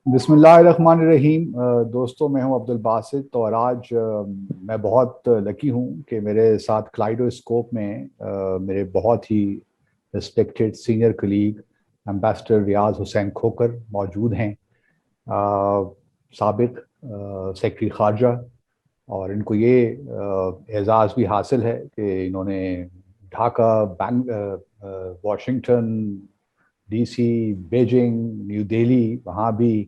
بسم اللہ الرحمن الرحیم۔ دوستوں، میں ہوں عبدل باسط اور آج میں بہت لکی ہوں کہ میرے ساتھ کلائڈوسکوپ میں میرے بہت ہی رسپیکٹڈ سینئر کلیگ امبیسڈر ریاض حسین کھوکر موجود ہیں، سابق سیکرٹری خارجہ، اور ان کو یہ اعزاز بھی حاصل ہے کہ انہوں نے Dhaka, Washington D C, Beijing, New Delhi, وہاں بھی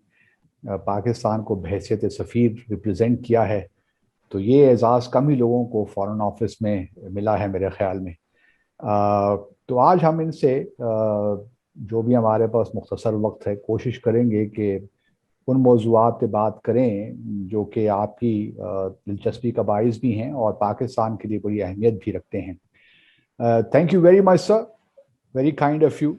پاکستان کو بحیثیت سفیر ریپرزینٹ کیا ہے۔ تو یہ اعزاز کم ہی لوگوں کو فارن آفس میں ملا ہے میرے خیال میں۔ تو آج ہم ان سے جو بھی ہمارے پاس مختصر وقت ہے کوشش کریں گے کہ ان موضوعات پہ بات کریں جو کہ آپ کی دلچسپی کا باعث بھی ہیں اور پاکستان کے لیے بڑی اہمیت بھی رکھتے ہیں۔ Thank you very much sir, very kind of you.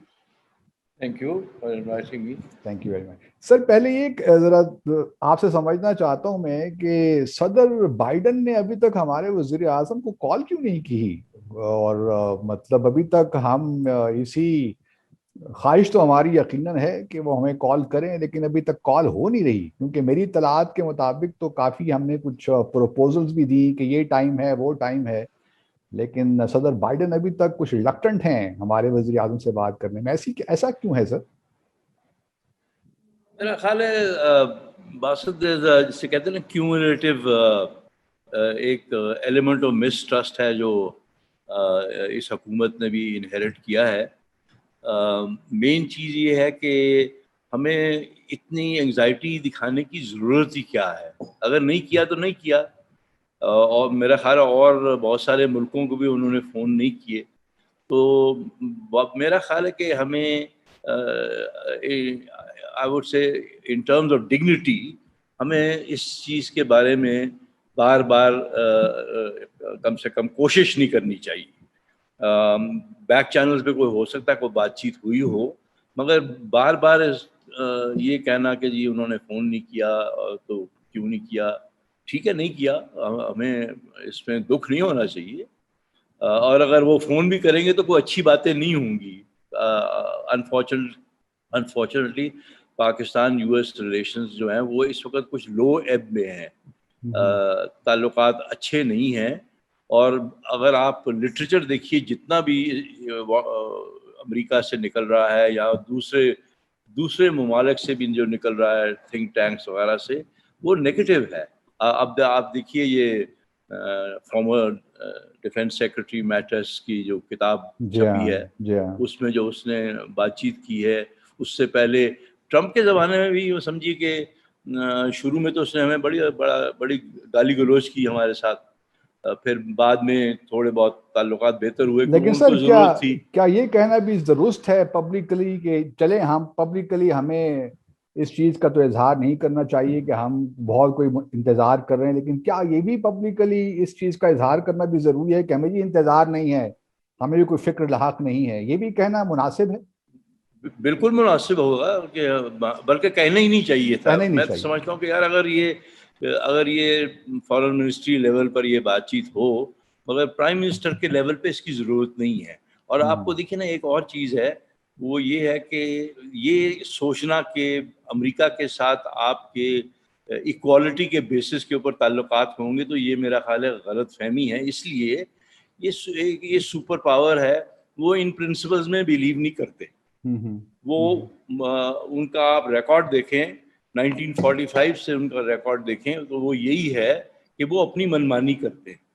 Thank you for inviting me. Thank you very much sir. پہلے یہ ذرا آپ سے سمجھنا چاہتا ہوں میں کہ صدر بائیڈن نے ابھی تک ہمارے وزیر اعظم کو کال کیوں نہیں کی، اور مطلب ابھی تک ہم اسی خواہش تو ہماری یقیناً ہے کہ وہ ہمیں کال کریں، لیکن ابھی تک کال ہو نہیں رہی، کیونکہ میری اطلاعات کے مطابق تو کافی ہم نے کچھ پروپوزلز بھی دی کہ یہ ٹائم ہے وہ ٹائم ہے، لیکن صدر بائیڈن ابھی تک کچھ ریلکٹنٹ ہیں ہمارے وزیر اعظم سے بات کرنے میں۔ ایسا کیوں ہے سر؟ میرا خیال ہے باسط جسے کہتے ہیں نا کیومولیٹو ایک ایلیمنٹ آف مسٹرسٹ ہے جو اس حکومت نے بھی انہیریٹ کیا ہے۔ مین چیز یہ ہے کہ ہمیں اتنی انگزائٹی دکھانے کی ضرورت ہی کیا ہے؟ اگر نہیں کیا تو نہیں کیا، اور میرا خیال ہے اور بہت سارے ملکوں کو بھی انہوں نے فون نہیں کیے، تو میرا خیال ہے کہ ہمیں I would say in terms of dignity ہمیں اس چیز کے بارے میں بار بار کم سے کم کوشش نہیں کرنی چاہیے۔ بیک چینلز پہ کوئی ہو سکتا ہے کوئی بات چیت ہوئی ہو، مگر بار بار یہ کہنا کہ جی انہوں نے فون نہیں کیا تو کیوں نہیں کیا، ٹھیک ہے نہیں کیا، ہمیں اس میں دکھ نہیں ہونا چاہیے، اور اگر وہ فون بھی کریں گے تو کوئی اچھی باتیں نہیں ہوں گی۔ Unfortunately Pakistan U S relations جو ہیں وہ اس وقت کچھ لو ایب میں ہیں، تعلقات اچھے نہیں ہیں، اور اگر آپ لٹریچر دیکھیے جتنا بھی امریکہ سے نکل رہا ہے یا دوسرے ممالک سے بھی جو نکل رہا ہے تھنک ٹینکس وغیرہ سے، وہ نیگیٹو ہے۔ اب آپ دیکھیے یہ فارمر ڈیفینس سیکرٹری میٹرس کی جو کتاب جی چھپی ہاں، ہے، جی ہاں، اس میں جو اس نے بات چیت کی ہے، اس سے پہلے ٹرمپ کے زمانے میں بھی وہ سمجھیے کہ شروع میں تو اس نے ہمیں بڑی گالی گلوچ کی ہمارے ساتھ، پھر بعد میں تھوڑے بہت تعلقات بہتر ہوئے لیکن کیونکہ ان سر کو ضرورت تھی۔ کیا یہ کہنا بھی درست ہے پبلکلی کہ چلیں ہم پبلکلی ہمیں اس چیز کا تو اظہار نہیں کرنا چاہیے کہ ہم بہت کوئی انتظار کر رہے ہیں، لیکن کیا یہ بھی پبلکلی اس چیز کا اظہار کرنا بھی ضروری ہے کہ ہمیں یہ انتظار نہیں ہے، ہمیں بھی کوئی فکر لاحق نہیں ہے؟ یہ بھی کہنا مناسب ہے؟ بالکل مناسب ہوگا کہ بلکہ کہنا ہی نہیں چاہیے تھا۔ کہنا ہی نہیں میں تو چاہیے۔ سمجھتا ہوں کہ یار اگر یہ فارن منسٹری لیول پر یہ بات چیت ہو، مگر پرائم منسٹر کے لیول پہ اس کی ضرورت نہیں ہے۔ اور آپ کو دیکھیں نا ایک اور چیز ہے، وہ یہ ہے کہ یہ سوچنا کہ امریکہ کے ساتھ آپ کے ایکوالٹی کے بیسس کے اوپر تعلقات ہوں گے، تو یہ میرا خیال ہے غلط فہمی ہے۔ اس لیے یہ سپر پاور ہے، وہ ان پرنسپلز میں بلیو نہیں کرتے۔ وہ ان کا آپ ریکارڈ دیکھیں، 1945 سے ان کا ریکارڈ دیکھیں تو وہ یہی ہے کہ وہ اپنی منمانی کرتے ہیں،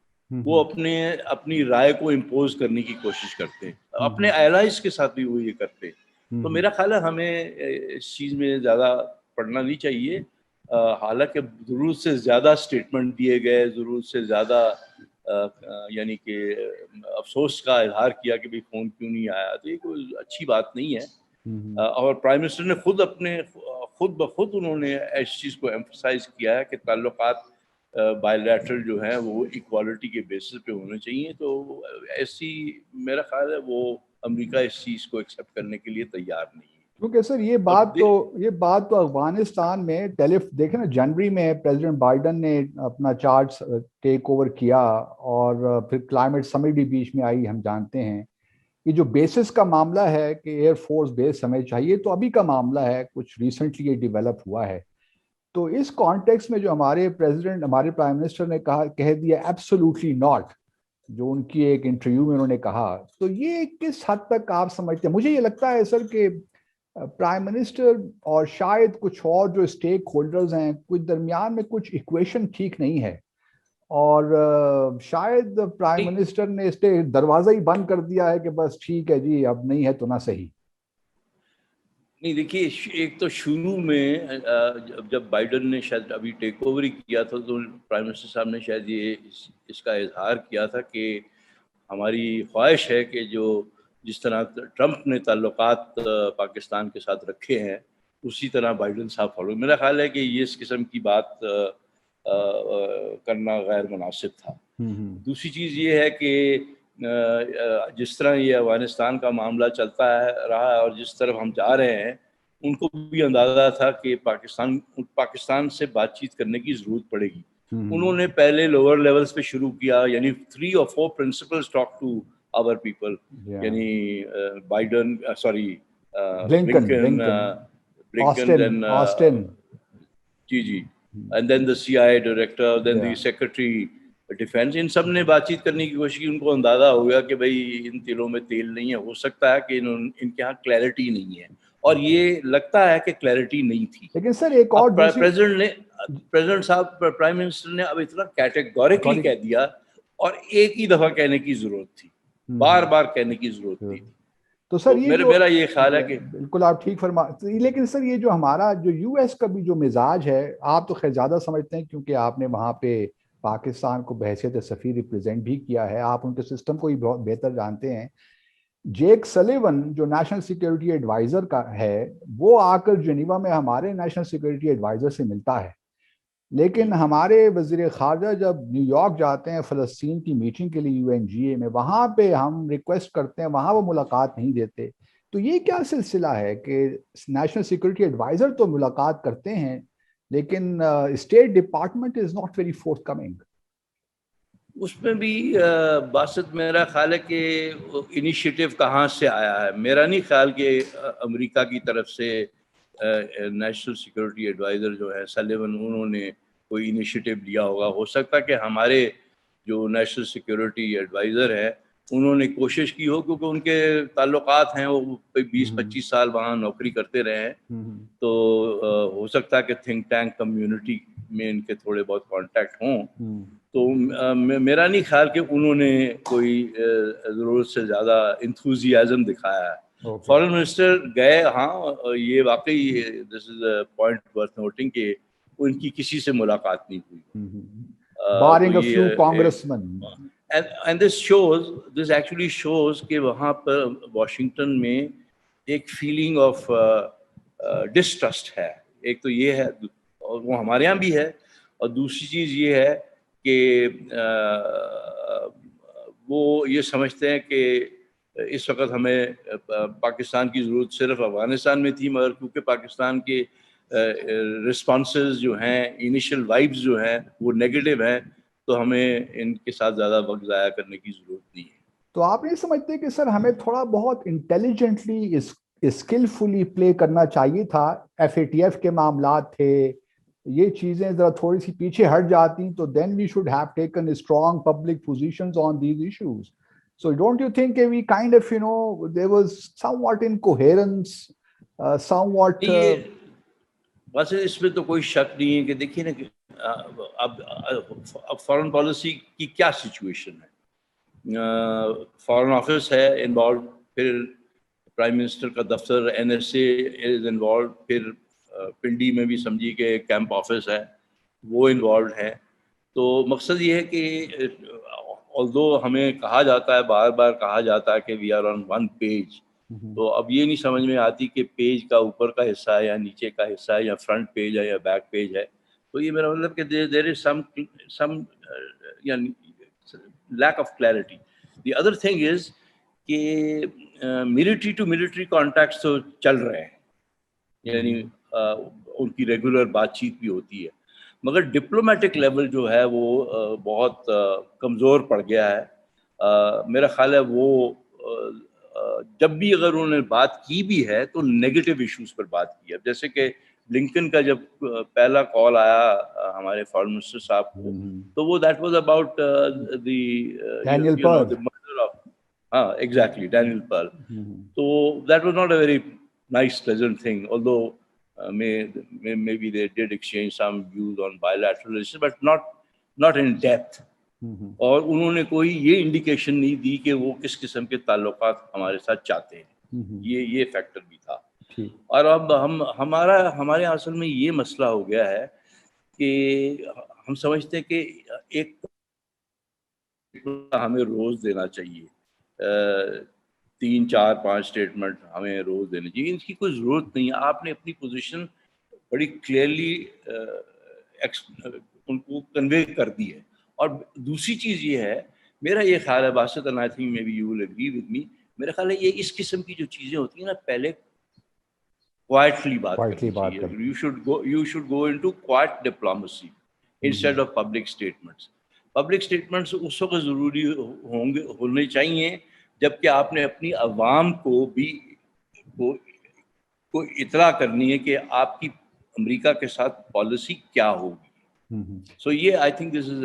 وہ اپنی رائے کو امپوز کرنے کی کوشش کرتے ہیں، اپنے الائز کے ساتھ بھی وہ یہ کرتے ہیں۔ تو میرا خیال ہے ہمیں اس چیز میں زیادہ پڑھنا نہیں چاہیے، حالانکہ ضرورت سے زیادہ سٹیٹمنٹ دیے گئے، ضرورت سے زیادہ یعنی کہ افسوس کا اظہار کیا کہ بھئی فون کیوں نہیں آیا، تو یہ کوئی اچھی بات نہیں ہے۔ اور پرائم منسٹر نے خود بخود انہوں نے اس چیز کو ایمفسائز کیا ہے کہ تعلقات بائیلیٹرل جو ہیں وہ ایکوالٹی کے بیسس پہ ہونے چاہیے، تو ایسی میرا خیال ہے وہ امریکہ اس چیز کو ایکسیپٹ کرنے کے لیے تیار نہیں ہے۔ کیونکہ سر یہ بات تو افغانستان میں دیکھیں نا، جنوری میں پریزیڈنٹ بائیڈن نے اپنا چارج ٹیک اوور کیا، اور پھر کلائمیٹ سمٹ بھی بیچ میں آئی، ہم جانتے ہیں۔ یہ جو بیسس کا معاملہ ہے کہ ایئر فورس بیس ہمیں چاہیے، تو ابھی کا معاملہ ہے، کچھ ریسنٹلی یہ ڈیولپ ہوا ہے. تو اس کانٹیکس میں جو ہمارے پریزیڈنٹ، ہمارے پرائم منسٹر نے کہہ دیا ایبسولوٹلی ناٹ، جو ان کی ایک انٹرویو میں انہوں نے کہا، تو یہ کس حد تک آپ سمجھتے ہیں؟ مجھے یہ لگتا ہے سر کہ پرائم منسٹر اور شاید کچھ اور جو اسٹیک ہولڈرز ہیں، کچھ درمیان میں کچھ ایکویشن ٹھیک نہیں ہے، اور شاید پرائم منسٹر نے اس پہ دروازہ ہی بند کر دیا ہے کہ بس ٹھیک ہے جی، اب نہیں ہے تو نہ صحیح. نہیں دیکھیے، ایک تو شروع میں جب بائیڈن نے شاید ابھی ٹیک اوور کیا تھا تو پرائم منسٹر صاحب نے شاید یہ اس کا اظہار کیا تھا کہ ہماری خواہش ہے کہ جس طرح ٹرمپ نے تعلقات پاکستان کے ساتھ رکھے ہیں اسی طرح بائیڈن صاحب فالو. میرا خیال ہے کہ یہ اس قسم کی بات کرنا غیر مناسب تھا. دوسری چیز یہ ہے کہ جس طرح یہ افغانستان کا معاملہ چلتا رہا ہے اور جس طرف ہم جا رہے ہیں، ان کو بھی اندازہ تھا کہ پاکستان سے بات چیت کرنے کی ضرورت پڑے گی. انہوں نے پہلے لوور لیولز پہ شروع کیا، یعنی 3 or 4 principals talk to our people، یعنی Biden, sorry Blinken, Austin, ji, and then the CIA director, then the secretary defence, ان سب نے بات چیت کرنے کی کوشش کی. ان کو اندازہ ہو گیا کہ بھائی ان تیلوں میں تیل نہیں ہے، ہو سکتا ہے کہ ان کے ہاں کلیئرٹی نہیں ہے، اور یہ لگتا ہے کہ کلیئرٹی نہیں تھی. لیکن سر ایک اور پریزیڈنٹ صاحب، پرائم منسٹر نے اب اتنا کیٹیگوریکلی کہہ دیا، اور ایک ہی دفعہ کہنے کی ضرورت تھی، بار بار کہنے کی ضرورت تھی. تو سر میرا یہ خیال ہے کہ بالکل آپ ٹھیک فرما. لیکن سر یہ جو ہمارا جو یو ایس کا بھی جو مزاج ہے، آپ تو خیر زیادہ سمجھتے ہیں کیونکہ آپ نے وہاں پہ پاکستان کو بحیثیت سفیر ریپرزینٹ بھی کیا ہے، آپ ان کے سسٹم کو ہی بہت بہتر جانتے ہیں. جیک سلیون جو نیشنل سیکیورٹی ایڈوائزر کا ہے، وہ آ کر جنیوا میں ہمارے نیشنل سیکیورٹی ایڈوائزر سے ملتا ہے، لیکن ہمارے وزیر خارجہ جب نیو یارک جاتے ہیں فلسطین کی میٹنگ کے لیے UNGA میں، وہاں پہ ہم ریکویسٹ کرتے ہیں، وہاں وہ ملاقات نہیں دیتے. تو یہ کیا سلسلہ ہے کہ نیشنل سیکورٹی ایڈوائزر تو ملاقات کرتے ہیں لیکن state department is not very forthcoming? اس میں بھی باسط میرا خیال ہے کہ انیشیٹو کہاں سے آیا ہے. میرا نہیں خیال کہ امریکہ کی طرف سے نیشنل سیکورٹی ایڈوائزر جو ہے سلیون، انہوں نے کوئی انیشیٹو لیا ہوگا. ہو سکتا کہ ہمارے جو نیشنل سیکورٹی ایڈوائزر ہیں انہوں نے کوشش کی ہو، کیونکہ ان کے تعلقات ہیں، وہ 20-25 سال وہاں نوکری کرتے رہے ہیں، تو ہو سکتا ہے کہ تھنک ٹینک کمیونٹی میں ان کے تھوڑے بہت کانٹیکٹ ہوں. تو میرا نہیں خیال کہ انہوں نے کوئی ضرورت سے زیادہ انتھوزیازم دکھایا ہے. فارن منسٹر گئے، ہاں یہ واقعی دس از اے پوائنٹ ورتھ نوٹنگ کہ ان کی کسی سے ملاقات نہیں ہوئی. barring a few congressmen. And this actually shows کہ وہاں پر واشنگٹن میں ایک فیلنگ آف ڈسٹرسٹ ہے. ایک تو یہ ہے، اور وہ ہمارے یہاں بھی ہے، اور دوسری چیز یہ ہے کہ وہ یہ سمجھتے ہیں کہ اس وقت ہمیں پاکستان کی ضرورت صرف افغانستان میں تھی، مگر کیونکہ پاکستان کے رسپانسز جو ہیں، انیشل وائبز جو ہیں وہ نیگیٹو ہیں، تو ہمیں ان کے ساتھ زیادہ وقت ضائع کرنے کی ضرورت نہیں ہے. تو آپ نہیں سمجھتے کہ سر ہمیں تھوڑا بہت انٹیلیجنٹلی اسکلفلی پلے کرنا چاہیے تھا؟ FATF کے معاملات تھے، یہ چیزیں ذرا تھوڑی سی پیچھے ہٹ جاتی تو then we should have taken strong public positions on these issues. So don't you think we kind of, there was somewhat incoherence, somewhat بس اس میں تو کوئی شک نہیں ہے کہ دیکھیے نا کہ اب فارن پالیسی کی کیا سچویشن ہے. فارن آفس ہے انوالو، پھر پرائم منسٹر کا دفتر NSA از انوالو، پھر پنڈی میں بھی سمجھیے کہ کیمپ آفس ہے وہ انوالوڈ ہے. تو مقصد یہ ہے کہ although ہمیں کہا جاتا ہے، بار بار کہا جاتا ہے کہ we are on one page, تو اب یہ نہیں سمجھ میں آتی کہ پیج کا اوپر کا حصہ ہے یا نیچے کا حصہ ہے، یا فرنٹ پیج ہے یا بیک پیج ہے. تو یہ میرا مطلب کہ دیر از سم lack of clarity. The other thing is کہ ملٹری ٹو ملٹری کانٹیکٹس تو چل رہے ہیں، یعنی ان کی ریگولر بات چیت بھی ہوتی ہے، مگر ڈپلومیٹک لیول جو ہے وہ بہت کمزور پڑ گیا ہے. میرا خیال ہے وہ جب بھی اگر انہوں نے بات کی بھی ہے تو نیگیٹو ایشوز پر بات کی ہے. جیسے کہ بلنکن کا جب پہلا کال آیا ہمارے فارن منسٹر صاحب کو, تو وہ that was about the Daniel Pearl. Murder of, ہاں ایگزیکٹلی, ڈینیل پرل. تو that was not a very nice pleasant thing, although maybe they did exchange some views on bilateral issues, but not in depth. اور انہوں نے کوئی یہ indication نہیں دی کہ وہ کس قسم کے تعلقات ہمارے ساتھ چاہتے ہیں. یہ فیکٹر بھی تھا. اور اب ہمارے اصل میں یہ مسئلہ ہو گیا ہے کہ ہم سمجھتے ہیں کہ ایک ہمیں روز دینا چاہیے, 3 4 5 اسٹیٹمنٹ ہمیں روز دینے چاہیے. ان کی کوئی ضرورت نہیں ہے. آپ نے اپنی پوزیشن بڑی کلیئرلی ان کو کنوے کر دی ہے. اور دوسری چیز یہ ہے, میرا یہ خیال ہے Basit, and I think maybe you will agree with me, میرا خیال ہے یہ اس قسم کی جو چیزیں ہوتی ہیں نا, پہلے کوائٹلی بات کرنی چاہیے. You should go into quiet diplomacy instead of public statements. Public statements اس وقت ضروری ہونے چاہیے جبکہ آپ نے اپنی عوام کو بھی کو اطلاع کرنی ہے کہ آپ کی امریکہ کے ساتھ پالیسی کیا ہوگی. سو یہ I think this is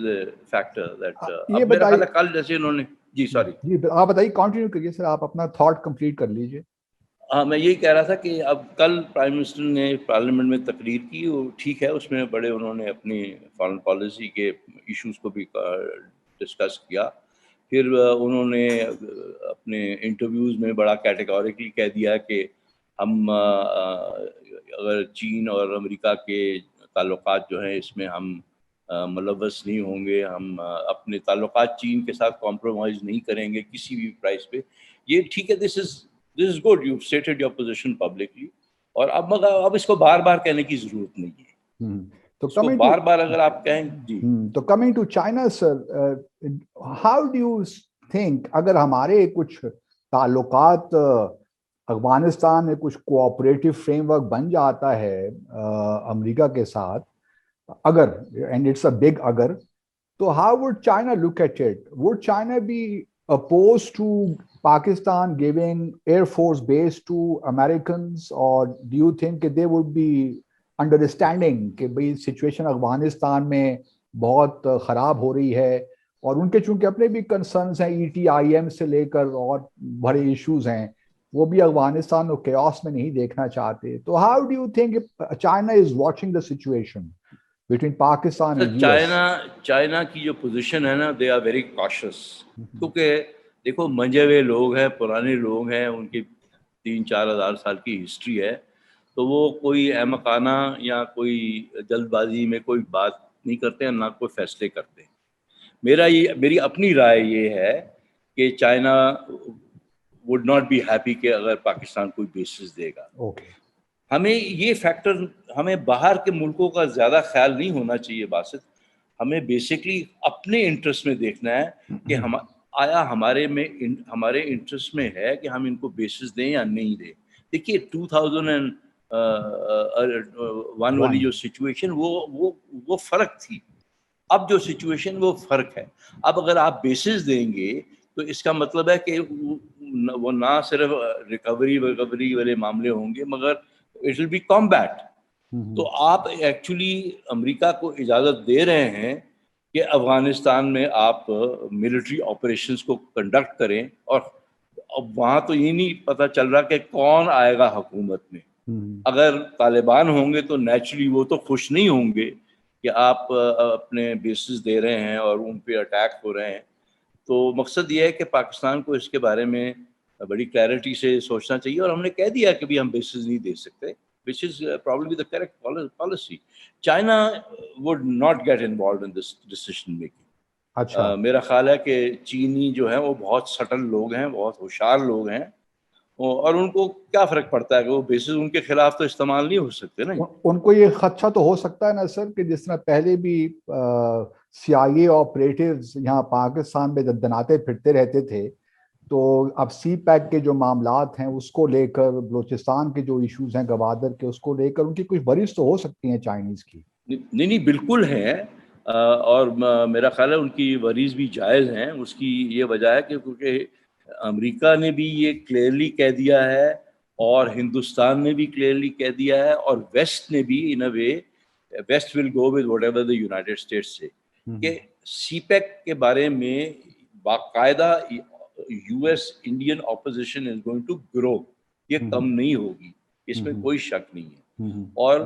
a factor that میرا خیال ہے کل جیسے انہوں نے, جی سوری جی آپ بتائیے, کنٹینیو کریے سر, آپ اپنا تھاٹ کمپلیٹ کر لیجیے. ہاں, میں یہی کہہ رہا تھا کہ اب کل پرائم منسٹر نے پارلیمنٹ میں تقریر کی, وہ ٹھیک ہے, اس میں بڑے انہوں نے اپنی فارن پالیسی کے ایشوز کو بھی ڈسکس کیا. پھر انہوں نے اپنے انٹرویوز میں بڑا کیٹیگوریکلی کہہ دیا کہ ہم اگر چین اور امریکہ کے تعلقات جو ہیں اس میں ہم ملوث نہیں ہوں گے, ہم اپنے تعلقات چین کے ساتھ کمپرومائز نہیں کریں گے کسی بھی پرائز پہ. یہ ٹھیک ہے, this is good, you stated your position publicly. اور اب اس کو بار بار کہنے کی ضرورت نہیں ہے. تو بار بار اگر آپ کہیں, جی. تو coming to China sir, how do you think اگر ہمارے کچھ تعلقات افغانستان میں کچھ کوآپریٹو فریم ورک بن جاتا ہے امریکہ کے ساتھ, اگر, اینڈ اٹس اے بگ اگر, تو how would China look at it? Would China be opposed to Pakistan giving air force base to Americans, or do you think they would be understanding کہ بھئی situation Afghanistan میں بہت خراب ہو رہی ہے, اور ان کے چونکہ اپنے بھی کنسرنز ہیں, ETIM سے لے کر اور بڑے ایشوز ہیں, وہ بھی افغانستان کو کیوس میں نہیں دیکھنا چاہتے. تو how do you think China is watching the situation between Pakistan and US? China کی جو پوزیشن ہے نا, دے آر ویری کاشس. کیونکہ دیکھو منجے ہوئے لوگ ہیں, پرانے لوگ ہیں, ان کی 3-4 ہزار سال کی ہسٹری ہے, تو وہ کوئی احمقانہ یا کوئی جلد بازی میں کوئی بات نہیں کرتے ہیں, نہ کوئی فیصلے کرتے ہیں. میری اپنی رائے یہ ہے کہ China would not be happy کہ اگر پاکستان کوئی بیسز دے گا. ہمیں یہ فیکٹر, ہمیں باہر کے ملکوں کا زیادہ خیال نہیں ہونا چاہیے باسط. ہمیں بیسکلی اپنے انٹرسٹ میں دیکھنا ہے کہ آیا ہمارے انٹرسٹ میں ہے کہ ہم ان کو بیسز دیں یا نہیں دیں. دیکھیے 2001 والی جو سچویشن وہ فرق تھی, اب جو سچویشن وہ فرق ہے. اب اگر آپ بیسز دیں گے تو اس کا مطلب ہے کہ وہ نہ صرف ریکوری والے معاملے ہوں گے, مگر it will be combat. تو آپ ایکچولی امریکہ کو اجازت دے رہے ہیں کہ افغانستان میں آپ ملٹری آپریشنز کو کنڈکٹ کریں, اور اب وہاں تو یہ نہیں پتہ چل رہا کہ کون آئے گا حکومت میں. اگر طالبان ہوں گے تو نیچرلی وہ تو خوش نہیں ہوں گے کہ آپ اپنے بیسز دے رہے ہیں اور ان پہ اٹیک ہو رہے ہیں. تو مقصد یہ ہے کہ پاکستان کو اس کے بارے میں بڑی کلیئرٹی سے سوچنا چاہیے, اور ہم نے کہہ دیا کہ بھی ہم بیسز نہیں دے سکتے, which is probably the correct policy. China would not get involved in this decision making. اچھا, میرا خیال ہے کہ چینی جو ہیں وہ بہت سٹل لوگ ہیں, بہت ہوشیار لوگ ہیں, اور ان کو کیا فرق پڑتا ہے کہ وہ بیسز ان کے خلاف تو استعمال نہیں ہو سکتے نا. ان کو یہ خدشہ تو ہو سکتا ہے نا سر کہ جس طرح پہلے بھی CIA آپریٹرز یہاں پاکستان میں دناتے پھرتے رہتے تھے, تو اب سی پیک کے جو معاملات ہیں اس کو لے کر, بلوچستان کے جو ایشوز ہیں گوادر کے, اس کو لے کر ان کی کچھ ورز تو ہو سکتی ہیں چائنیز کی. نہیں بالکل ہے, اور میرا خیال ہے ان کی ورز بھی جائز ہیں. اس کی یہ وجہ ہے کہ کیونکہ امریکہ نے بھی یہ کلیئرلی کہہ دیا ہے اور ہندوستان نے بھی کلیئرلی کہہ دیا ہے اور ویسٹ نے بھی in a way west will go with whatever the United States سے کہ سی پیک کے بارے میں باقاعدہ U S Indian opposition is going to grow, یہ کم نہیں ہوگی، اس میں کوئی شک نہیں ہے. اور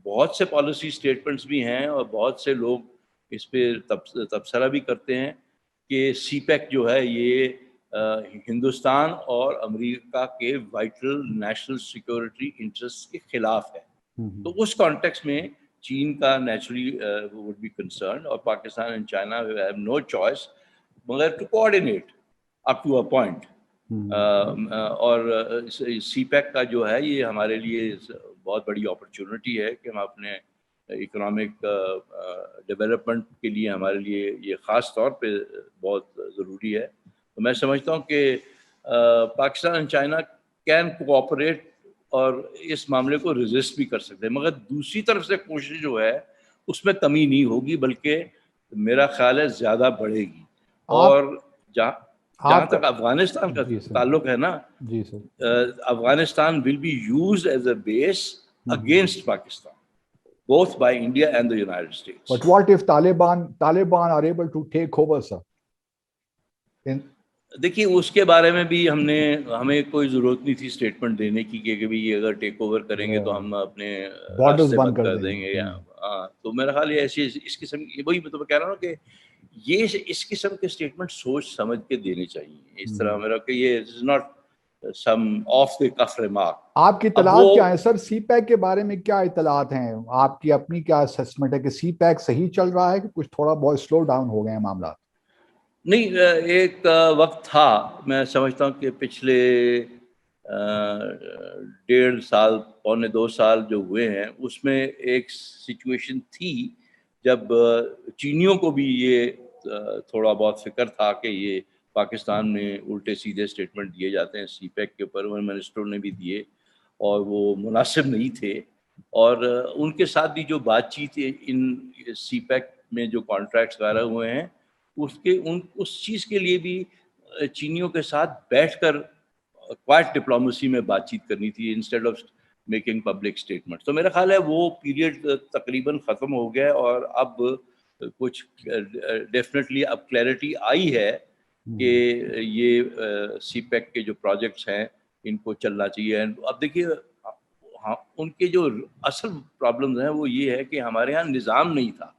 بہت سے پالیسی اسٹیٹمنٹس بھی ہیں اور بہت سے لوگ اس پہ تبصرہ بھی کرتے ہیں کہ سی پیک جو ہے یہ ہندوستان اور امریکہ کے وائٹل نیشنل سیکورٹی انٹرسٹ کے خلاف ہے. تو اس کانٹیکس میں چین کا نیچرلی وڈ بی کنسرن اور Pakistan and China have no choice مگر to coordinate up to a point. اور سی پیک کا جو ہے یہ ہمارے لیے بہت بڑی اپرچونٹی ہے کہ ہم اپنے اکنامک ڈیولپمنٹ کے لیے ہمارے لیے یہ خاص طور پہ بہت ضروری ہے. تو میں سمجھتا ہوں کہ Pakistan and China can cooperate اور اس معاملے کو ریزسٹ بھی کر سکتے ہیں، مگر دوسری طرف سے کوشش جو ہے اس میں کمی نہیں ہوگی بلکہ میرا خیال ہے زیادہ بڑھے گی. اور جہاں تک افغانستان کا تعلق ہے نا، جی sir, Afghanistan will be used as a base against Pakistan both by India and the United States. But what if Taliban are able to take over, sir? دیکھیے اس کے بارے میں بھی ہمیں کوئی ضرورت نہیں تھی اسٹیٹمنٹ دینے کی کہ بھی اگر ٹیک اوور کریں گے تو ہم اپنے بارڈرز بند کر دیں گے یا تو میرا خیال یہ ایسی اس قسم وہی میں کہہ رہا ہوں کہ یہ اس قسم کے اسٹیٹمنٹ سوچ سمجھ کے دینے چاہیے. اس طرح میرا کہ یہ is not some off the cuff remark. آپ کی اطلاعات کیا ہیں سر؟ سی پیک کے بارے میں کیا اطلاعات ہیں آپ کی؟ اپنی کیا اسسمنٹ ہے کہ سی پیک صحیح چل رہا ہے کہ کچھ تھوڑا بہت سلو ڈاؤن ہو گئے ہیں معاملات؟ نہیں، ایک وقت تھا، میں سمجھتا ہوں کہ پچھلے 1.5 سال 1.25 سال جو ہوئے ہیں اس میں ایک سچویشن تھی جب چینیوں کو بھی یہ تھوڑا بہت فکر تھا کہ یہ پاکستان میں الٹے سیدھے اسٹیٹمنٹ دیے جاتے ہیں سی پیک کے اوپر. منسٹروں نے بھی دیے اور وہ مناسب نہیں تھے، اور ان کے ساتھ بھی جو بات چیت ان سی پیک میں جو کانٹریکٹس وغیرہ ہوئے ہیں اس چیز کے لیے بھی چینیوں کے ساتھ بیٹھ کر کوائٹ ڈپلومیسی میں بات چیت کرنی تھی instead of making public statement. تو میرا خیال ہے وہ پیریڈ تقریباً ختم ہو گیا اور اب کچھ ڈیفینیٹلی اب کلیئرٹی آئی ہے کہ یہ سی پیک کے جو پروجیکٹس ہیں ان کو چلنا چاہیے. اب دیکھیے ان کے جو اصل پرابلمز ہیں وہ یہ ہے کہ ہمارے یہاں نظام نہیں تھا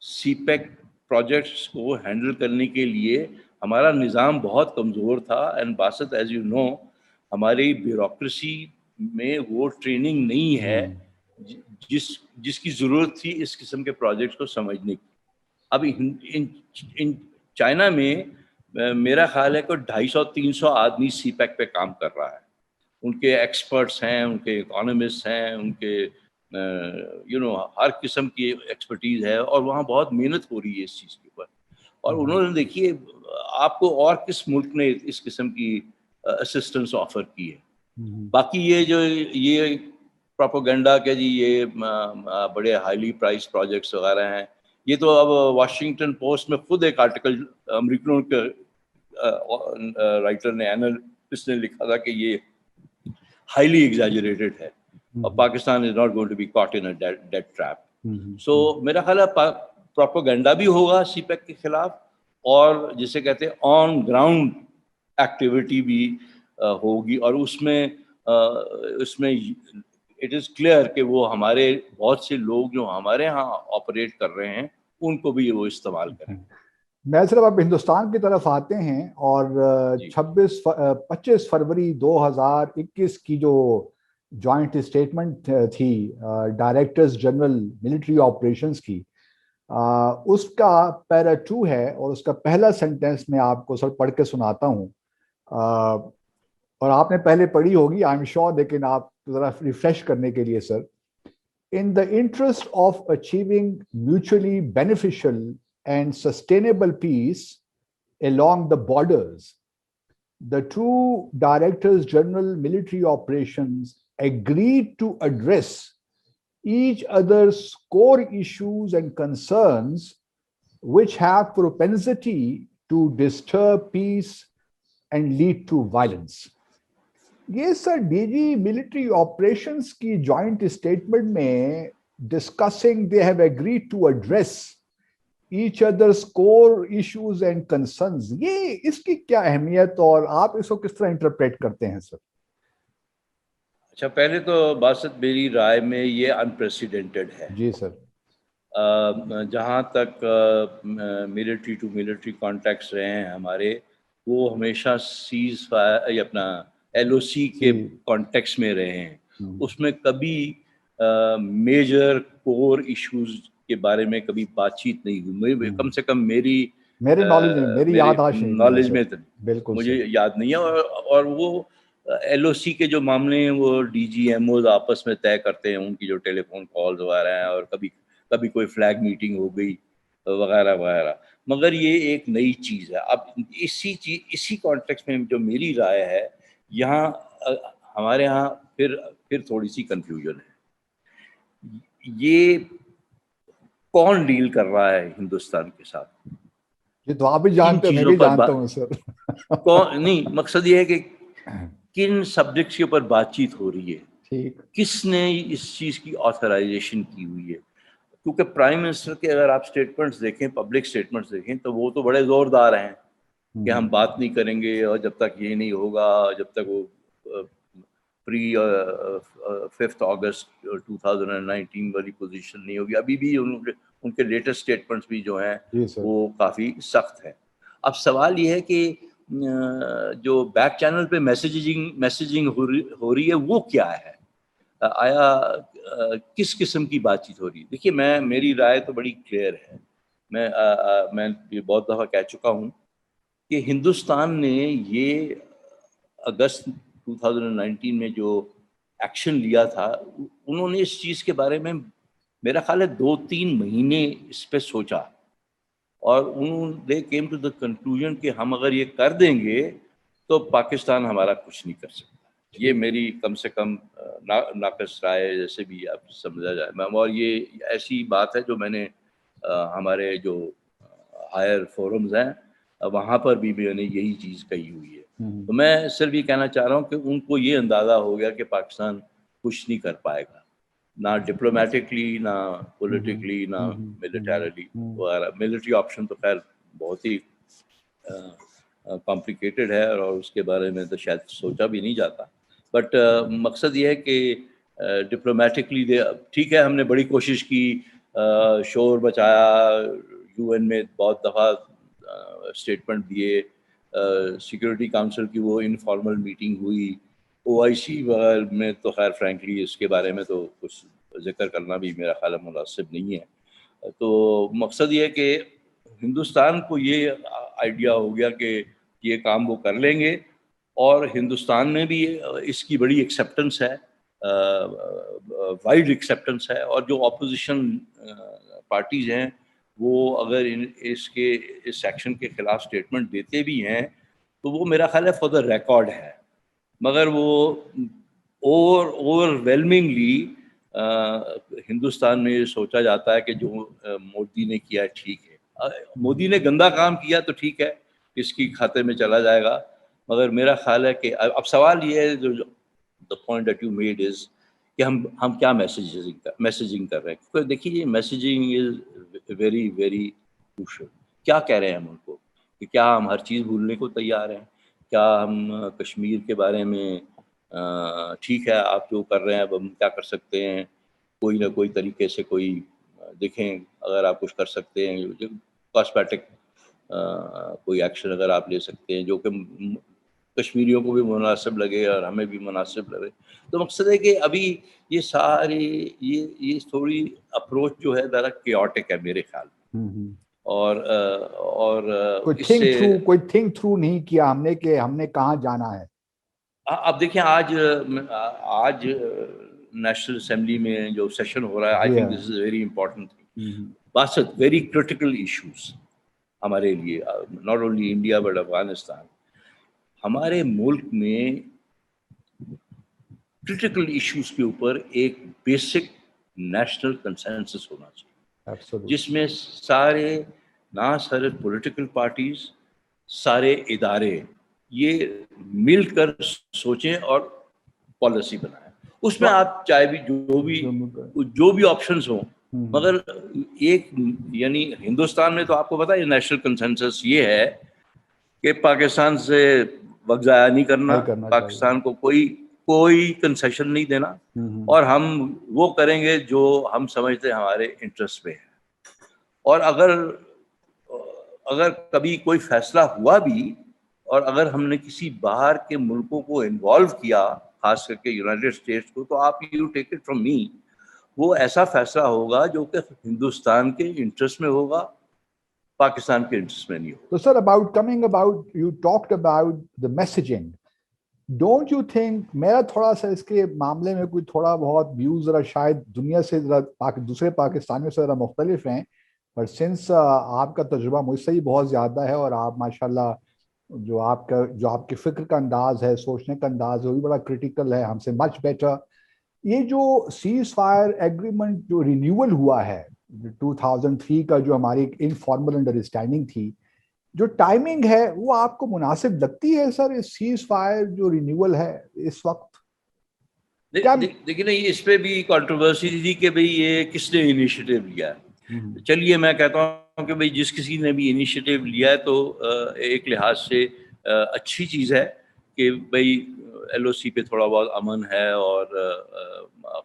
سی پیک پروجیکٹس کو ہینڈل کرنے کے لیے. ہمارا نظام بہت کمزور تھا and Basit as you know ہماری بیوروکریسی میں وہ ٹریننگ نہیں ہے جس کی ضرورت تھی اس قسم کے پروجیکٹس کو سمجھنے کی. اب ان چائنا میں میرا خیال ہے کہ 250-300 آدمی سی پیک پہ کام کر رہا ہے. ان کے ایکسپرٹس ہیں، ان کے اکانومسٹ ہیں، ان کے ہر قسم کی ایکسپرٹیز ہے اور وہاں بہت محنت ہو رہی ہے اس چیز کے اوپر. اور انہوں نے دیکھیے آپ کو اور کس ملک نے اس قسم کی اسسٹنس آفر کی ہے؟ باقی یہ پروپیگنڈا کہ جی یہ بڑے ہائیلی پرائز پروجیکٹس وغیرہ ہیں، یہ تو اب واشنگٹن پوسٹ میں خود ایک آرٹیکل امریکنوں کے رائٹر نے اینالسٹ نے لکھا تھا کہ یہ ہائیلی ایگزیجریٹڈ ہے اور Pakistan is not going to be caught in a dead trap. So میرا خیال ہے پروپیگنڈا بھی ہوگا سی پیک کے خلاف اور جسے کہتے ہیں آن گراؤنڈ ایکٹیویٹی بھی ہوگی، اور اس میں اٹ از کلیئر کہ وہ ہمارے بہت سے لوگ جو ہمارے ہاں آپریٹ کر رہے ہیں ان کو بھی وہ استعمال کریں. میں صرف اب ہندوستان کی طرف آتے ہیں اور 25 فروری 2021 کی جو جوائنٹ اسٹیٹمنٹ تھی ڈائریکٹرز جنرل ملٹری آپریشنز کی، اس کا پیرا 2 ہے اور اس کا پہلا سینٹینس میں آپ کو سر پڑھ کے سناتا ہوں، اور آپ نے پہلے پڑھی ہوگی آئی ایم شیور، لیکن آپ ذرا ریفریش کرنے کے لیے سر. In the interest of achieving mutually beneficial and sustainable peace along the borders, the two Directors General Military Operations agreed to address each other's core issues and concerns which have propensity to disturb peace, and lead to violence. یہ sir D G military operations کی joint statement میں discussing they have agreed to address each others core issues and concerns, یہ اس کی کیا اہمیت اور آپ اس کو کس طرح انٹرپریٹ کرتے ہیں سر؟ اچھا، پہلے تو باسط میری رائے میں یہ انپریسیڈنٹڈ ہے. جی سر. جہاں تک ملٹری ٹو ملٹری کانٹیکٹس رہے ہیں ہمارے، وہ ہمیشہ سیز فائر اپنا ایل او سی کے کانٹیکس میں رہے ہیں. اس میں کبھی میجر کور ایشوز کے بارے میں کبھی بات چیت نہیں ہوئی، کم سے کم میرے نالج میں بالکل مجھے یاد نہیں ہے. اور وہ ایل او سی کے جو معاملے ہیں وہ ڈی جی ایم اوز آپس میں طے کرتے ہیں، ان کی جو ٹیلی فون کالز وغیرہ ہیں، اور کبھی کوئی فلیگ میٹنگ ہو گئی وغیرہ وغیرہ. مگر یہ ایک نئی چیز ہے. اب اسی کانٹیکس میں جو میری رائے ہے، یہاں ہمارے یہاں پھر تھوڑی سی کنفیوژن ہے. یہ کون ڈیل کر رہا ہے ہندوستان کے ساتھ؟ یہ تو آپ بھی جانتے ہیں، میں بھی جانتا ہوں سر. کون نہیں، مقصد یہ ہے کہ کن سبجیکٹس کے اوپر بات چیت ہو رہی ہے، کس نے اس چیز کی آتھرائزیشن کی ہوئی ہے. کیونکہ پرائم منسٹر کے اگر آپ اسٹیٹمنٹس دیکھیں، پبلک اسٹیٹمنٹس دیکھیں، تو وہ تو بڑے زوردار ہیں کہ ہم بات نہیں کریں گے، اور جب تک یہ نہیں ہوگا، جب تک وہ پری 5 اگست 2019 والی پوزیشن نہیں ہوگی. ابھی بھی ان کے لیٹسٹ اسٹیٹمنٹس بھی جو ہیں وہ کافی سخت ہیں. اب سوال یہ ہے کہ جو بیک چینل پہ میسیجنگ ہو رہی ہے وہ کیا ہے؟ آیا کس قسم کی بات چیت ہو رہی ہے؟ دیکھیے، میری رائے تو بڑی کلیئر ہے. میں یہ بہت دفعہ کہہ چکا ہوں کہ ہندوستان نے یہ اگست 2019 میں جو ایکشن لیا تھا، انہوں نے اس چیز کے بارے میں میرا خیال ہے 2-3 مہینے اس پہ سوچا، اور they came to the conclusion کہ ہم اگر یہ کر دیں گے تو پاکستان ہمارا کچھ نہیں کر سکتا. یہ میری کم سے کم ناقص رائے جیسے بھی آپ سمجھا جائے. اور یہ ایسی بات ہے جو میں نے ہمارے جو ہائر فورمز ہیں وہاں پر بھی میں نے یہی چیز کہی ہوئی ہے. تو میں صرف یہ کہنا چاہ رہا ہوں کہ ان کو یہ اندازہ ہو گیا کہ پاکستان کچھ نہیں کر پائے گا، نہ ڈپلومیٹکلی، نہ پولیٹکلی، نہ ملیٹریلی وغیرہ. ملٹری آپشن تو خیر بہت ہی کمپلیکیٹڈ ہے، اور اس کے بارے میں تو شاید سوچا بھی نہیں جاتا. بٹ مقصد یہ ہے کہ ڈپلومیٹکلی ٹھیک ہے، ہم نے بڑی کوشش کی، شور بچایا، یو این میں بہت دفعہ اسٹیٹمنٹ دیے، سیکورٹی کاؤنسل کی وہ انفارمل میٹنگ ہوئی، او آئی سی وغیرہ میں تو خیر فرینکلی اس کے بارے میں تو کچھ ذکر کرنا بھی میرا خیال مناسب نہیں ہے. تو مقصد یہ ہے کہ ہندوستان کو یہ آئیڈیا ہو گیا کہ یہ کام وہ کر لیں گے، اور ہندوستان میں بھی اس کی بڑی ایکسیپٹنس ہے، وائڈ ایکسیپٹنس ہے. اور جو اپوزیشن پارٹیز ہیں وہ اگر اس ایکشن کے خلاف اسٹیٹمنٹ دیتے بھی ہیں تو وہ میرا خیال ہے فار دا ریکارڈ ہے. مگر وہ اوور ویلمنگلی ہندوستان میں یہ سوچا جاتا ہے کہ جو مودی نے کیا ٹھیک ہے. مودی نے گندا کام کیا تو ٹھیک ہے، اس کی کھاتے میں چلا جائے گا. مگر میرا خیال ہے کہ اب سوال یہ ہے، جو the point that you made is کہ ہم کیا میسیجنگ کر رہے ہیں. کیونکہ دیکھیے، messaging is very very crucial. کیا کہہ رہے ہیں ہم ان کو کہ کیا ہم ہر چیز بھولنے کو تیار ہیں؟ کیا ہم کشمیر کے بارے میں ٹھیک ہے آپ جو کر رہے ہیں، اب ہم کیا کر سکتے ہیں؟ کوئی نہ کوئی طریقے سے کوئی دیکھیں، اگر آپ کچھ کر سکتے ہیں، کاسمیٹک کوئی ایکشن اگر آپ لے سکتے ہیں جو کہ کشمیریوں کو بھی مناسب لگے اور ہمیں بھی مناسب لگے. تو مقصد ہے کہ ابھی یہ ساری یہ تھوڑی اپروچ جو ہے ذرا کیوٹک ہے میرے خیال میں. اور کوئی تھنک تھرو نہیں کیا ہم نے کہ ہم نے کہاں جانا ہے. اب دیکھیں، آج نیشنل اسمبلی میں جو سیشن ہو رہا ہے، I think this is very important thing. Basit very critical issues ہمارے لیے، not only India but Afghanistan. ہمارے ملک میں کرٹیکل ایشوز کے اوپر ایک بیسک نیشنل کنسنسس ہونا چاہیے، جس میں سارے، نہ صرف پولیٹیکل پارٹیز، سارے ادارے یہ مل کر سوچیں اور پالیسی بنائیں. اس میں آپ چاہے بھی جو بھی آپشنز ہوں, مگر ایک یعنی ہندوستان میں تو آپ کو پتا ہے نیشنل کنسنسس یہ ہے کہ پاکستان سے وقت ضائع نہیں کرنا, پاکستان کو کوئی کنسیشن نہیں دینا, اور ہم وہ کریں گے جو ہم سمجھتے ہیں ہمارے انٹرسٹ پہ ہے. اور اگر کبھی کوئی فیصلہ ہوا بھی, اور اگر ہم نے کسی باہر کے ملکوں کو انوالو کیا, خاص کر کے یونائٹیڈ اسٹیٹس کو, تو آپ you take it from me, وہ ایسا فیصلہ ہوگا جو کہ ہندوستان کے انٹرسٹ میں ہوگا, پاکستان کے انٹرسٹ میں نہیں ہوگا. تو سر about you talked about the messaging. Don't you think میرا تھوڑا سا اس کے معاملے میں کوئی تھوڑا بہت ویوز ذرا شاید دنیا سے دوسرے پاکستانیوں سے ذرا مختلف ہیں, پر سنس آپ کا تجربہ مجھ سے ہی بہت زیادہ ہے, اور آپ ماشاءاللہ جو آپ کے فکر کا انداز ہے, سوچنے کا انداز ہے, وہ بھی بڑا کریٹیکل ہے, ہم سے مچ بیٹر. یہ جو سیز فائر ایگریمنٹ جو رینیول ہوا ہے 2003 کا, جو ہماری ایک انفارمل انڈرسٹینڈنگ تھی, جو ٹائمنگ ہے وہ آپ کو مناسب لگتی ہے سر, اس سیز فائر جو رینیول ہے اس وقت؟ دیکھیں نا, اس پہ بھی کنٹروورسی تھی کہ بھئی یہ کس نے انیشیٹو لیا ہے. چلیے میں کہتا ہوں کہ بھئی جس کسی نے بھی انیشیٹو لیا ہے تو ایک لحاظ سے اچھی چیز ہے کہ بھئی ایل او سی پہ تھوڑا بہت امن ہے, اور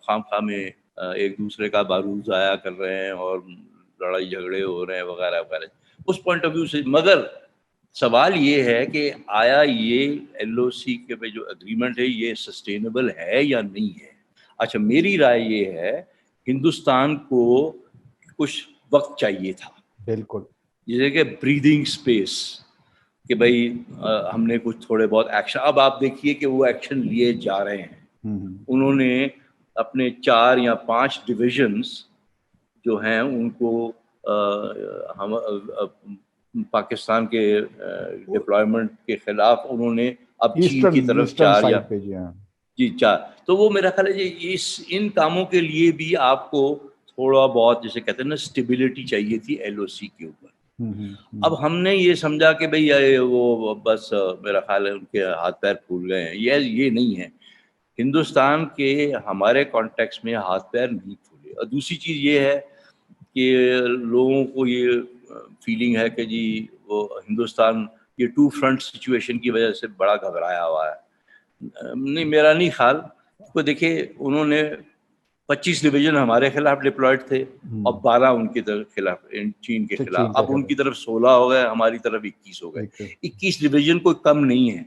خام خواہ میں ایک دوسرے کا بارود ضائع کر رہے ہیں اور لڑائی جھگڑے ہو رہے ہیں وغیرہ وغیرہ, اس پوائنٹ آف ویو سے. مگر سوال یہ ہے کہ آیا یہ ایل او سی کے پہ جو اگریمنٹ ہے یہ سسٹینیبل ہے یا نہیں ہے. اچھا, میری رائے یہ ہے ہندوستان کو کچھ وقت چاہیے تھا, بالکل, جیسے کہ بریدنگ سپیس, کہ بھائی ہم نے کچھ تھوڑے بہت ایکشن, اب آپ دیکھیے کہ وہ ایکشن لیے جا رہے ہیں. انہوں نے اپنے 4 یا 5 ڈویژنز جو ہیں ان کو ہم پاکستان کے ڈپلائمنٹ کے خلاف انہوں نے اب چین کی طرف 4 یا 4, تو وہ میرا خیال ہے ان کاموں کے لیے بھی آپ کو تھوڑا بہت جیسے کہتے ہیں نا اسٹیبلٹی چاہیے تھی ایل او سی کے اوپر. اب ہم نے یہ سمجھا کہ بھئی وہ بس میرا خیال ہے ان کے ہاتھ پیر پھول گئے ہیں. یہ نہیں ہے, ہندوستان کے ہمارے کانٹیکس میں ہاتھ پیر نہیں پھولے. اور دوسری چیز یہ ہے کہ لوگوں کو یہ فیلنگ ہے کہ جی وہ ہندوستان یہ 2 فرنٹ سچویشن کی وجہ سے بڑا گھبرایا ہوا ہے. نہیں, میرا نہیں خیال. کو دیکھیں انہوں نے 25 ڈویژن ہمارے خلاف ڈپلائڈ تھے اور 12 ان کی طرف خلاف, چین کے خلاف. اب ان کی طرف 16 ہو گئے, ہماری طرف 21 ہو گئے. 21 ڈویژن کوئی کم نہیں ہے.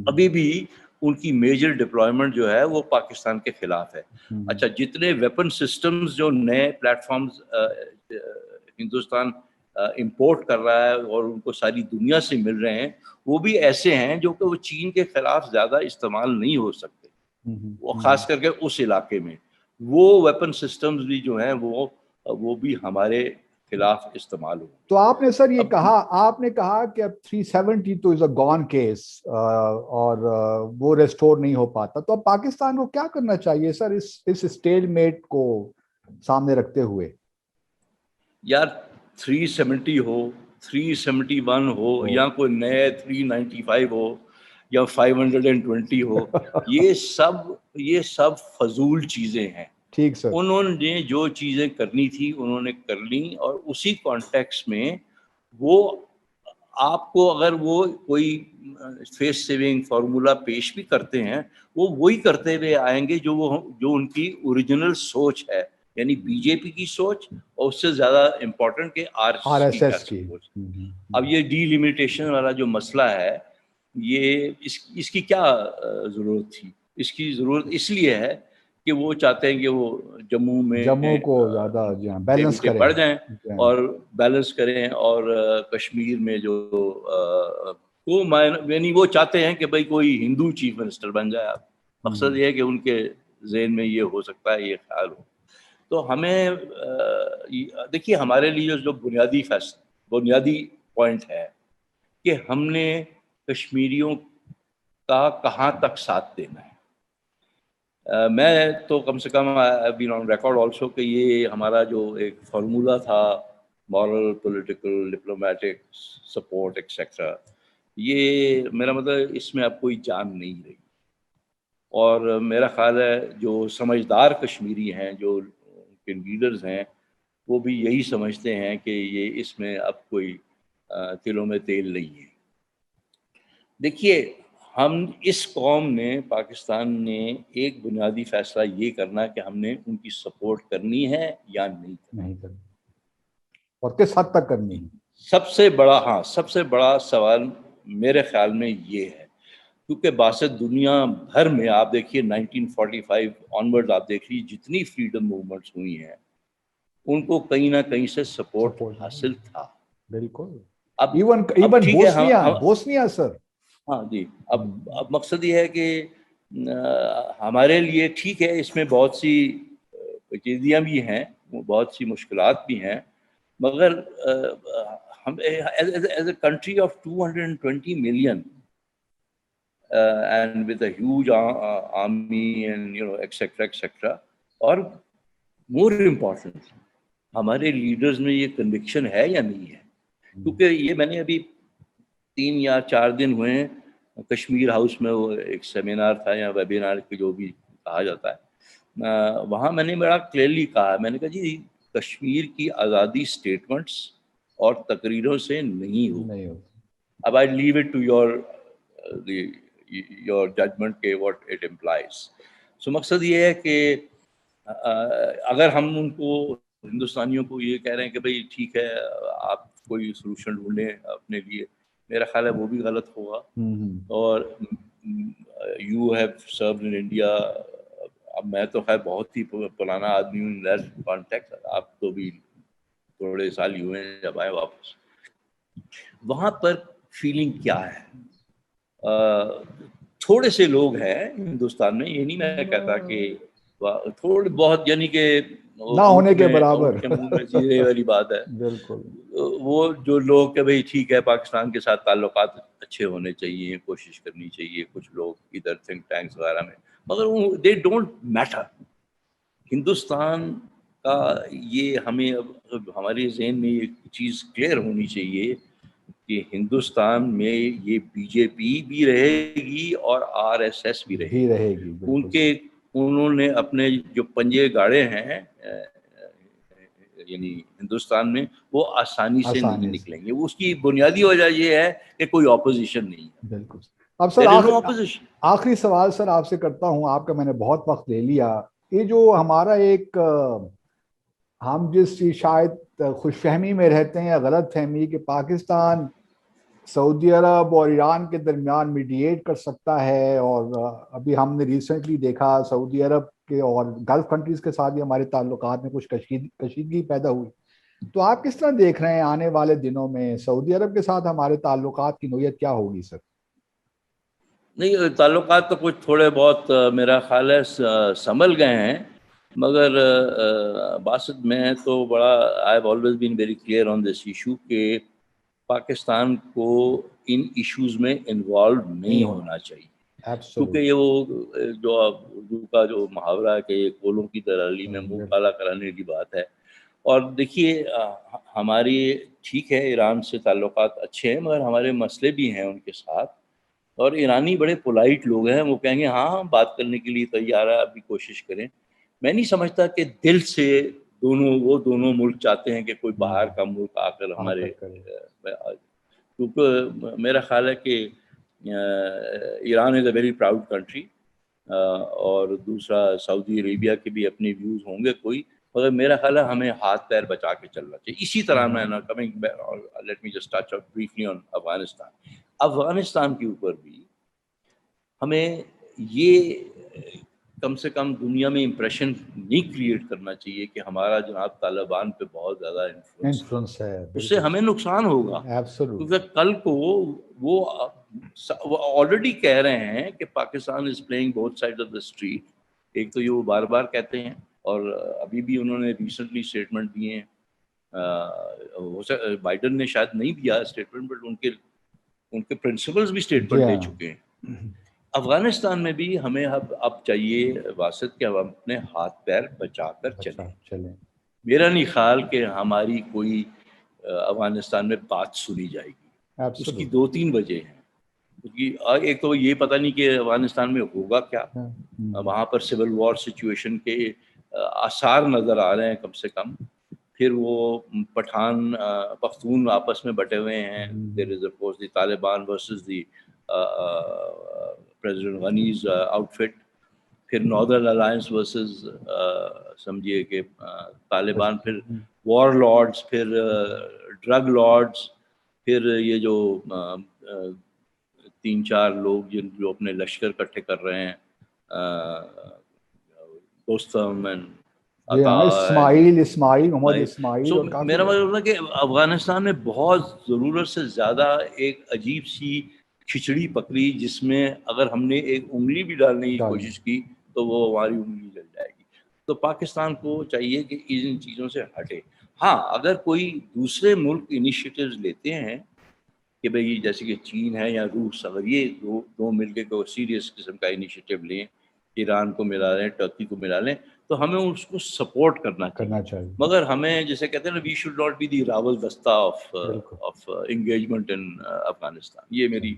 ابھی بھی ان کی میجر ڈپلائمنٹ جو ہے وہ پاکستان کے خلاف ہے. اچھا, جتنے ویپن سسٹمز جو نئے پلیٹ فارمز ہندوستان امپورٹ کر رہا ہے اور ان کو ساری دنیا سے مل رہے ہیں, وہ بھی ایسے ہیں جو کہ وہ چین کے خلاف زیادہ استعمال نہیں ہو سکتے. وہ خاص کر کے اس علاقے میں وہ ویپن سسٹمز بھی جو ہیں وہ بھی ہمارے خلاف استعمال ہو. تو آپ نے سر یہ کہا کہ اب 370 تو از اے گون کیس اور وہ ریسٹور نہیں ہو پاتا, تو اب پاکستان کو کیا کرنا چاہیے سر اس اسٹیل میٹ کو سامنے رکھتے ہوئے؟ یار 370 ہو, 371 ہو, یا کوئی نئے 395 ہو یا 520 ہو, یہ سب فضول چیزیں ہیں. ٹھیک سر, انہوں نے جو چیزیں کرنی تھی انہوں نے کر لی, اور اسی کانٹیکس میں وہ آپ کو اگر وہ کوئی فیس سیونگ فارمولا پیش بھی کرتے ہیں, وہ وہی کرتے ہوئے آئیں گے جو ان کی اوریجنل سوچ ہے, یعنی بی جے پی کی سوچ, اور اس سے زیادہ امپورٹنٹ کہ آر ایس ایس کی سوچ. اب یہ ڈی لمیٹیشن والا جو مسئلہ ہے, یہ اس کی کیا ضرورت تھی؟ اس کی ضرورت اس لیے ہے کہ وہ چاہتے ہیں کہ وہ جموں کو زیادہ بیلنس کریں, بڑھ جائیں اور بیلنس کریں, اور کشمیر میں جو یعنی وہ چاہتے ہیں کہ بھئی کوئی ہندو چیف منسٹر بن جائے. مقصد یہ ہے کہ ان کے ذہن میں یہ ہو سکتا ہے, یہ خیال ہو. تو ہمیں دیکھیے ہمارے لیے جو بنیادی پوائنٹ ہے کہ ہم نے کشمیریوں کا کہاں تک ساتھ دینا ہے. میں تو کم سے کم بین آن ریکارڈ آلسو کہ یہ ہمارا جو ایک فارمولا تھا moral, political, diplomatic support etcetera, یہ میرا مطلب اس میں اب کوئی جان نہیں رہی. اور میرا خیال ہے جو سمجھدار کشمیری ہیں، جو ان کے لیڈرز ہیں، وہ بھی یہی سمجھتے ہیں کہ یہ اس میں اب کوئی تلوں میں تیل نہیں ہے. دیکھیے، ہم اس قوم نے، پاکستان نے ایک بنیادی فیصلہ یہ کرنا کہ ہم نے ان کی سپورٹ کرنی ہے یا نہیں کرنی، اور کس حد تک کرنی ہے. سب سے بڑا سوال میرے خیال میں یہ ہے، کیونکہ باسط دنیا بھر میں آپ دیکھیے 1945 آنورڈ آپ دیکھیے جتنی فریڈم موومنٹس ہوئی ہیں ان کو کہیں نہ کہیں سے سپورٹ حاصل تھا. بالکل. اب ایون ٹھیک ہے، بوسنیا سر. ہاں جی. اب مقصد یہ ہے کہ ہمارے لیے ٹھیک ہے، اس میں بہت سی پیچیدگیاں بھی ہیں، بہت سی مشکلات بھی ہیں، مگر ہم as a country of 220 million and with a huge army and etc. اور more important ہمارے لیڈرز میں یہ کنوکشن ہے یا نہیں ہے. کیونکہ یہ میں نے ابھی 3 یا 4 دن ہوئے ہیں کشمیر ہاؤس میں، وہ ایک سیمینار تھا یا ویبینار کے جو بھی کہا جاتا ہے، وہاں میں نے بڑا کلیئرلی کہا، میں نے کہا جی کشمیر کی آزادی اسٹیٹمنٹس اور تقریروں سے نہیں ہوتی. اب I leave it to your judgment کہ what it implies. So مقصد یہ ہے کہ اگر ہم ان کو ہندوستانیوں کو یہ کہہ رہے ہیں کہ بھئی ٹھیک ہے آپ کوئی سولوشن ڈھونڈیں اپنے لیے، میرا خیال ہے وہ بھی غلط ہوگا. اور you have served in India. اب میں تو خیر بہت ہی پرانا آدمی ہوں ان دیٹ کانٹیکٹ، آپ تو بھی تھوڑے سال ہی ہوئے ہیں جب آئے واپس. وہاں پر فیلنگ کیا ہے؟ تھوڑے سے لوگ ہیں ہندوستان میں، یہ نہیں میں کہتا کہ تھوڑے بہت، یعنی کہ نہ ہونے کے برابر منہ میں زیرے والی بات ہے. بالکل. وہ جو لوگ کہ بھئی ٹھیک ہے پاکستان کے ساتھ تعلقات اچھے ہونے چاہیے، کوشش کرنی چاہیے، کچھ لوگ ادھر تھنک ٹینکس وغیرہ میں، مگر دے ڈونٹ میٹر. ہندوستان کا یہ ہمیں اب ہمارے ذہن میں یہ چیز کلیئر ہونی چاہیے کہ ہندوستان میں یہ بی جے پی بھی رہے گی اور آر ایس ایس بھی رہے گی. انہوں نے اپنے جو پنجے گاڑے ہیں یعنی ہندوستان میں، وہ آسانی سے نہیں نکلیں گے. اس کی بنیادی وجہ یہ ہے کہ کوئی اپوزیشن نہیں ہے. بالکل. اب سر آخری سوال سر آپ سے کرتا ہوں، آپ کا میں نے بہت وقت لے لیا. یہ جو ہمارا ایک ہم جس شاید خوش فہمی میں رہتے ہیں یا غلط فہمی کہ پاکستان سعودی عرب اور ایران کے درمیان میڈیٹ کر سکتا ہے، اور ابھی ہم نے ریسنٹلی دیکھا سعودی عرب کے اور گلف کنٹریز کے ساتھ بھی ہمارے تعلقات میں کچھ کشیدگی پیدا ہوئی. تو آپ کس طرح دیکھ رہے ہیں آنے والے دنوں میں سعودی عرب کے ساتھ ہمارے تعلقات کی نوعیت کیا ہوگی سر؟ نہیں، تعلقات تو کچھ تھوڑے بہت میرا خیال ہے سنبھل گئے ہیں، مگر باسط میں تو بڑا I have always been very clear on this issue کہ پاکستان کو ان ایشوز میں انوالو نہیں ہونا چاہیے. کیونکہ یہ وہ جو اردو کا جو محاورہ ہے کہ کولوں کی دلالی میں منہ کالا کرانے کی بات ہے. اور دیکھیے ہماری ٹھیک ہے ایران سے تعلقات اچھے ہیں، مگر ہمارے مسئلے بھی ہیں ان کے ساتھ، اور ایرانی بڑے پولائٹ لوگ ہیں، وہ کہیں گے ہاں بات کرنے کے لیے تیار ہے، ابھی کوشش کریں. میں نہیں سمجھتا کہ دل سے وہ دونوں ملک چاہتے ہیں کہ کوئی باہر کا ملک آ کر ہمارے، کیونکہ میرا خیال ہے کہ ایران از اے ویری پراؤڈ کنٹری، اور دوسرا سعودی عربیہ کے بھی اپنے ویوز ہوں گے کوئی، مگر میرا خیال ہے ہمیں ہاتھ پیر بچا کے چلنا چاہیے. اسی طرح میں let me just touch briefly on Afghanistan کے اوپر بھی ہمیں یہ کم سے کم دنیا میں امپریشن نہیں کریٹ کرنا چاہیے کہ ہمارا جناب طالبان پہ بہت زیادہ انفلوئنس ہے. اس سے ہمیں نقصان ہوگا، کیونکہ کل کو وہ آلریڈی کہہ رہے ہیں کہ Pakistan is playing both side of the street. ایک تو یہ وہ بار بار کہتے ہیں، اور ابھی بھی انہوں نے ریسنٹلی اسٹیٹمنٹ دیے ہیں. بائیڈن نے شاید نہیں دیا اسٹیٹمنٹ، بٹ ان کے پرنسپلز بھی اسٹیٹمنٹ دے چکے ہیں. افغانستان میں بھی ہمیں اب چاہیے واسط کہ ہم اپنے ہاتھ پیر بچا کر چلیں. میرا نہیں خیال کہ ہماری کوئی افغانستان میں بات سنی جائے گی. اس کی 2-3 وجہ ہیں. کیونکہ ایک تو یہ پتہ نہیں کہ افغانستان میں ہوگا کیا، وہاں پر سول وار سچویشن کے آثار نظر آ رہے ہیں کم سے کم. پھر وہ پٹھان پختون آپس میں بٹے ہوئے ہیں. There is of course the Taliban versus the president Ghani's outfit. پھر ناردرن الائنس ورسز سمجھیے کہ طالبان. پھر وار لارڈز، پھر ڈرگ لارڈز، پھر یہ جو 3-4 لوگ جو اپنے لشکر اکٹھے کر رہے ہیں، دوستم اسماعیل محمد اسماعیل. سو میرا مطلب ہے کہ افغانستان میں بہت ضرورت سے زیادہ ایک عجیب سی کھچڑی پکڑی، جس میں اگر ہم نے ایک انگلی بھی ڈالنے کی کوشش کی تو وہ ہماری انگلی جل جائے گی. تو پاکستان کو چاہیے کہ ان چیزوں سے ہٹے. ہاں اگر کوئی دوسرے ملک انیشیٹیوز لیتے ہیں کہ بھئی جیسے کہ چین ہے یا روس، اگر یہ دو مل کے کوئی سیریس قسم کا انیشیٹیو لیں، ایران کو ملا لیں، ٹرکی کو ملا لیں، تو ہمیں اس کو سپورٹ کرنا چاہیے. مگر ہمیں جیسے کہتے ہیں نا، we should not be the راول دستہ آف انگیجمنٹ ان افغانستان. یہ میری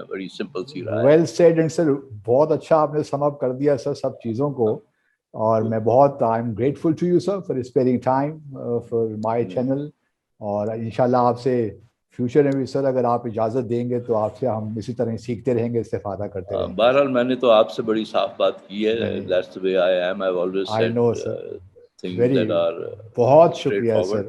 بڑی سمپل سی رائے. ویل سیڈ اینڈ سر، بہت اچھا آپ نے سم اپ کر دیا سر سب چیزوں کو. اور میں بہت I am grateful to you sir for sparing time for my channel. اور انشاءاللہ آپ سے فیوچر میں بھی سر اگر آپ اجازت دیں گے تو آپ سے ہم اسی طرح سیکھتے رہیں گے، استفادہ کرتے رہیں گے. بہرحال میں نے تو آپ سے بڑی صاف بات کی ہے. That's the way I am. I've always said I know sir. things that are بہت شکریہ سر.